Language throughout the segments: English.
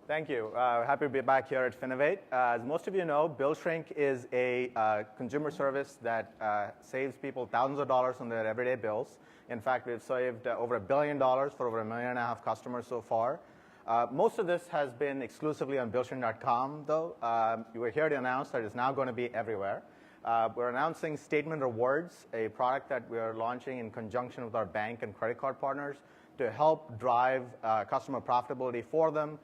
Thank you. Happy to be back here at Finovate. As most of you know, BillShrink is a consumer service that saves people thousands of dollars on their everyday bills. In fact, we've saved over $1 billion for over 1.5 million customers so far. Most of this has been exclusively on BillShrink.com, though. We're here to announce that it's now going to be everywhere. We're announcing Statement Rewards, a product that we are launching in conjunction with our bank and credit card partners to help drive customer profitability for them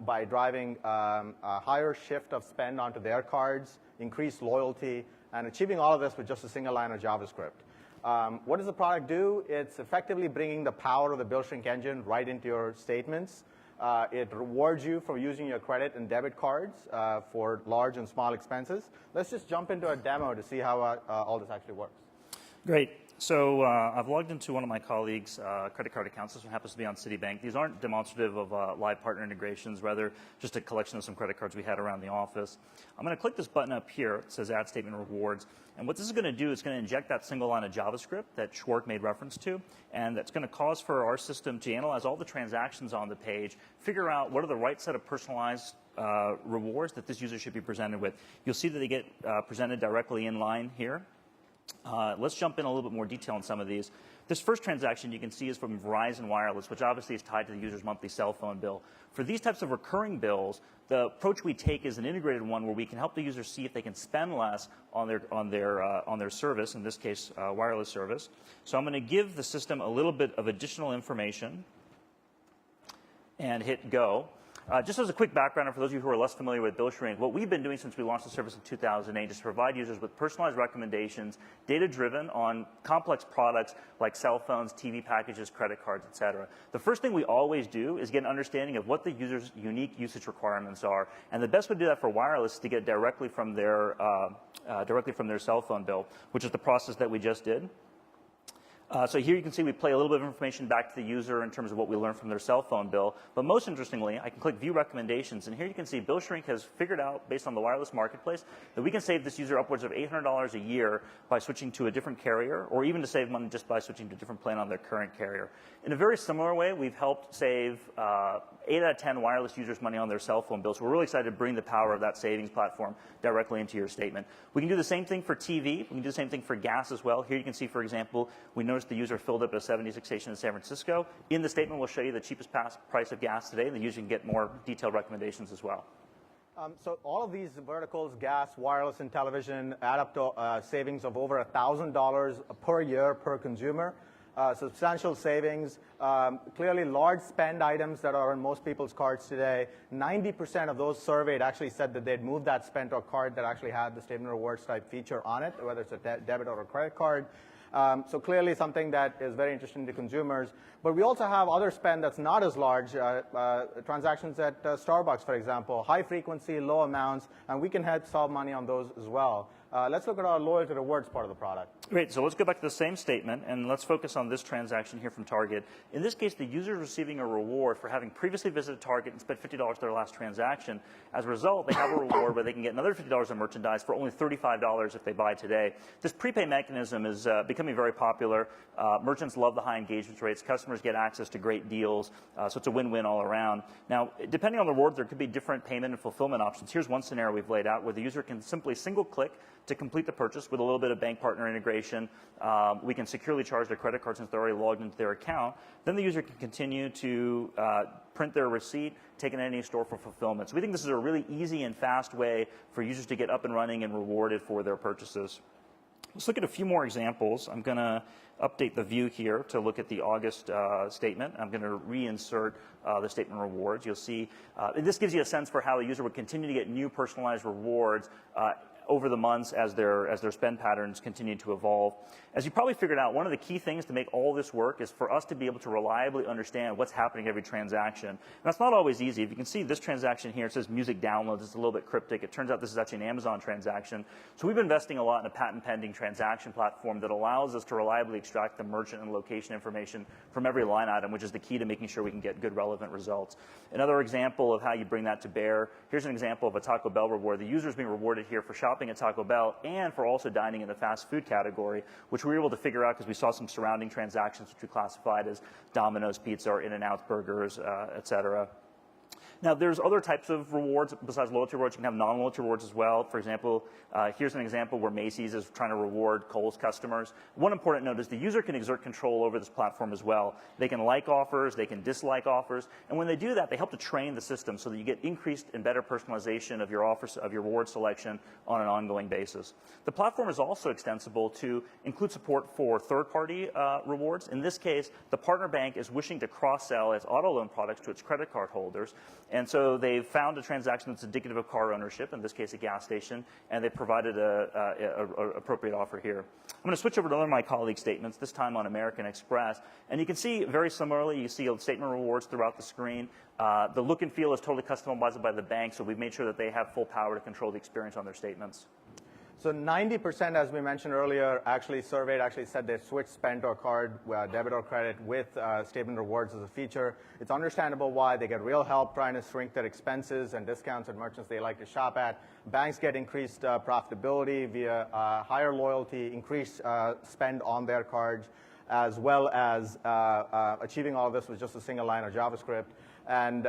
by driving a higher shift of spend onto their cards, increased loyalty, and achieving all of this with just a single line of JavaScript. What does the product do? It's effectively bringing the power of the BillShrink engine right into your statements. It rewards you for using your credit and debit cards for large and small expenses. Let's just jump into a demo to see how all this actually works. Great. So I've logged into one of my colleagues' credit card accounts. This one happens to be on Citibank. These aren't demonstrative of live partner integrations, rather just a collection of some credit cards we had around the office. I'm going to click this button up here. It says Add Statement Rewards. And what this is going to do is going to inject that single line of JavaScript that Schwartz made reference to, and that's going to cause for our system to analyze all the transactions on the page, figure out what are the right set of personalized rewards that this user should be presented with. You'll see that they get presented directly in line here. Let's jump in a little bit more detail on some of these. This first transaction you can see is from Verizon Wireless, which obviously is tied to the user's monthly cell phone bill. For these types of recurring bills, the approach we take is an integrated one where we can help the user see if they can spend less on their service, in this case, wireless service. So I'm going to give the system a little bit of additional information and hit go. Just as a quick background, and for those of you who are less familiar with BillShrink, what we've been doing since we launched the service in 2008 is to provide users with personalized recommendations, data-driven on complex products like cell phones, TV packages, credit cards, et cetera. The first thing we always do is get an understanding of what the user's unique usage requirements are. And the best way to do that for wireless is to get directly from their cell phone bill, which is the process that we just did. So here you can see we play a little bit of information back to the user in terms of what we learned from their cell phone bill. But most interestingly, I can click View Recommendations. And here you can see BillShrink has figured out, based on the wireless marketplace, that we can save this user upwards of $800 a year by switching to a different carrier, or even to save money just by switching to a different plan on their current carrier. In a very similar way, we've helped save 8 out of 10 wireless users money on their cell phone bills. So we're really excited to bring the power of that savings platform directly into your statement. We can do the same thing for TV. We can do the same thing for gas as well. Here you can see, for example, we noticed the user filled up at a 76 station in San Francisco. In the statement, we'll show you the cheapest price of gas today, and the user can get more detailed recommendations as well. So all of these verticals, gas, wireless, and television, add up to savings of over $1,000 per year per consumer. Substantial savings, clearly large spend items that are on most people's cards today. 90% of those surveyed actually said that they'd move that spend to a card that actually had the Statement Rewards type feature on it, whether it's a debit or a credit card. So clearly something that is very interesting to consumers. But we also have other spend that's not as large, transactions at Starbucks, for example, high frequency, low amounts, and we can help solve money on those as well. Let's look at our loyalty rewards part of the product. Great. So let's go back to the same statement, and let's focus on this transaction here from Target. In this case, the user is receiving a reward for having previously visited Target and spent $50 their last transaction. As a result, they have a reward where they can get another $50 of merchandise for only $35 if they buy today. This prepay mechanism is becoming very popular. Merchants love the high engagement rates. Customers get access to great deals, so it's a win-win all around. Now, depending on the reward, there could be different payment and fulfillment options. Here's one scenario we've laid out where the user can simply single-click to complete the purchase with a little bit of bank partner integration. We can securely charge their credit card since they're already logged into their account. Then the user can continue to print their receipt, take it in any store for fulfillment. So we think this is a really easy and fast way for users to get up and running and rewarded for their purchases. Let's look at a few more examples. I'm going to update the view here to look at the August statement. I'm going to reinsert the statement rewards. You'll see, and this gives you a sense for how the user would continue to get new personalized rewards over the months as their spend patterns continue to evolve. As you probably figured out, one of the key things to make all this work is for us to be able to reliably understand what's happening every transaction. And that's not always easy. If you can see this transaction here, it says music downloads. It's a little bit cryptic. It turns out this is actually an Amazon transaction. So we've been investing a lot in a patent-pending transaction platform that allows us to reliably extract the merchant and location information from every line item, which is the key to making sure we can get good, relevant results. Another example of how you bring that to bear, here's an example of a Taco Bell reward. The user is being rewarded here for shopping at Taco Bell and for also dining in the fast food category, which we were able to figure out because we saw some surrounding transactions which we classified as Domino's Pizza or In-N-Out Burgers, et cetera. Now, there's other types of rewards besides loyalty rewards. You can have non-loyalty rewards as well. For example, here's an example where Macy's is trying to reward Kohl's customers. One important note is the user can exert control over this platform as well. They can like offers, they can dislike offers, and when they do that, they help to train the system so that you get increased and better personalization of your offers, of your reward selection on an ongoing basis. The platform is also extensible to include support for third-party rewards. In this case, the partner bank is wishing to cross-sell its auto loan products to its credit card holders. And so they've found a transaction that's indicative of car ownership, in this case a gas station, and they provided an appropriate offer here. I'm going to switch over to one of my colleagues' statements, this time on American Express. And you can see very similarly, you see statement rewards throughout the screen. The look and feel is totally customizable by the bank, so we've made sure that they have full power to control the experience on their statements. So 90%, as we mentioned earlier, surveyed said they switched spend or card, debit or credit with statement rewards as a feature. It's understandable why. They get real help trying to shrink their expenses and discounts at merchants they like to shop at. Banks get increased profitability via higher loyalty, increased spend on their cards, as well as achieving all of this with just a single line of JavaScript. And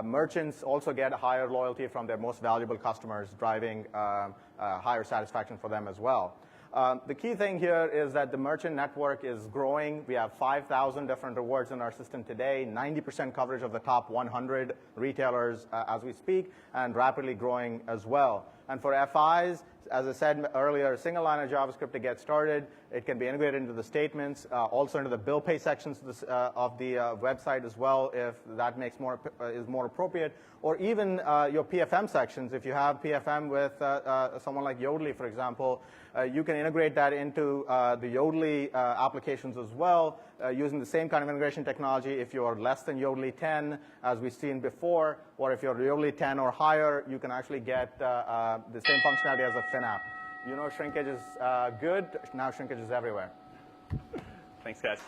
merchants also get higher loyalty from their most valuable customers, driving higher satisfaction for them as well. The key thing here is that the merchant network is growing. We have 5,000 different rewards in our system today, 90% coverage of the top 100 retailers as we speak, and rapidly growing as well. And for FIs, as I said earlier, a single line of JavaScript to get started. It can be integrated into the statements, also into the bill pay sections of the website as well, if that is more appropriate, or even your PFM sections. If you have PFM with someone like Yodlee, for example, you can integrate that into the Yodlee applications as well, using the same kind of integration technology. If you're less than Yodlee 10, as we've seen before, or if you're Yodlee 10 or higher, you can actually get the same functionality as a FinApp. You know shrinkage is good. Now shrinkage is everywhere. Thanks, guys.